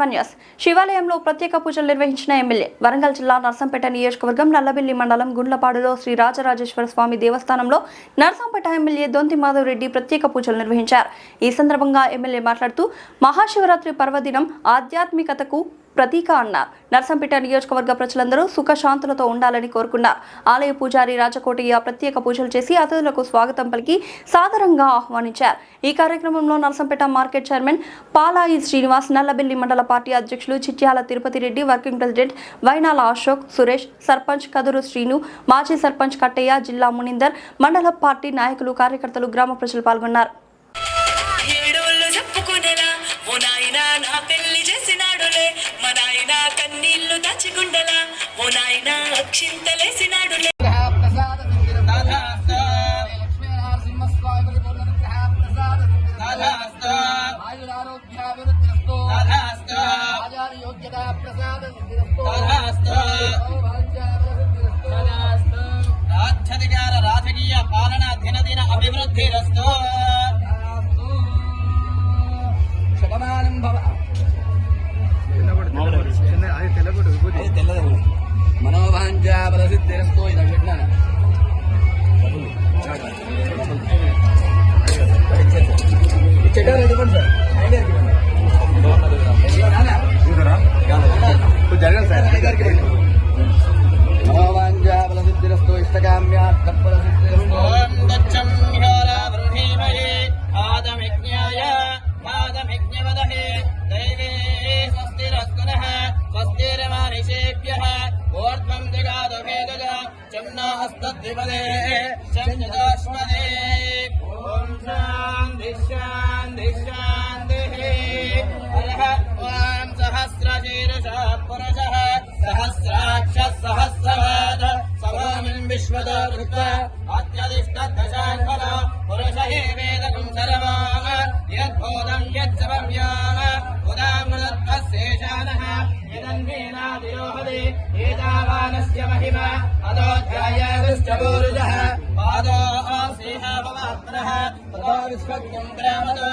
శిలాన్యాస్ శివాలయంలో ప్రత్యేక పూజలు నిర్వహించిన ఎమ్మెల్యే వరంగల్ జిల్లా నర్సంపేట నియోజకవర్గం నల్లబెల్లి మండలం గుండ్లపాడులో శ్రీ రాజరాజేశ్వర స్వామి దేవస్థానంలో నర్సంపేట ఎమ్మెల్యే దొంతి మాధవ్ రెడ్డి ప్రత్యేక పూజలు నిర్వహించారు. ఈ సందర్భంగా ఎమ్మెల్యే మాట్లాడుతూ మహాశివరాత్రి పర్వదినం ఆధ్యాత్మికతకు ప్రతీక అన్నారు. నర్సంపేట నియోజకవర్గ ప్రజలందరూ సుఖశాంతులతో ఉండాలని కోరుకున్నారు. ఆలయ పూజారి రాజకోటయ్య ప్రత్యేక పూజలు చేసి అతిథులకు స్వాగతం పలికి సాదరంగా ఆహ్వానించారు. ఈ కార్యక్రమంలో నర్సంపేట మార్కెట్ చైర్మన్ పాలాయి శ్రీనివాస్, నల్లబెల్లి మండల పార్టీ అధ్యక్షులు చిట్యాల తిరుపతి రెడ్డి, వర్కింగ్ ప్రెసిడెంట్ వైనాల అశోక్, సురేష్, సర్పంచ్ కదురు శ్రీను, మాజీ సర్పంచ్ కట్టయ్య, జిల్లా మునిందర్, మండల పార్టీ నాయకులు, కార్యకర్తలు, గ్రామ ప్రజలు పాల్గొన్నారు. రాజకీయ పాలన దినదిన అభివృద్ధిరస్తు. మనోవాంఛాఫలసిద్ధిరస్తు. మనోవాంఛాఫలసిద్ధిరస్తు. ఇష్టకామ్యార్థఫలసిద్ధిరస్తు. ఓం దచ్చం ఘోరావృణీమయే పాదమిజ్ఞాయ పాదమిజ్ఞవదహే దైవే స్వస్తిరస్కునః స్వస్తిర్మానిషేభ్యః ఊర్ధ్వం దిగాదభేదజ చమ్నాస్తద్విపదే చందోష్మదే. ఓం శాంతి శాంతి శాంతిః. హరః ఓం సహస్రశీర్ష పురుషః సహస్రాక్ష సహస్రపాద సమోమిన్ విశ్వతో వృత్త అత్యధిష్ఠదశాన్ఫల పురుష వేదకం సర్వామ యద్భూతం యత్సవం యామ ఉదామృతశేషానః యదన్వేనాదిరోహదే ఏతావానస్య మహిమ అదోధ్యాయాగశ్చ పూరుజః పాదో ఆసేహ భవాత్మనః తతో విశ్వజ్ఞం గ్రామతో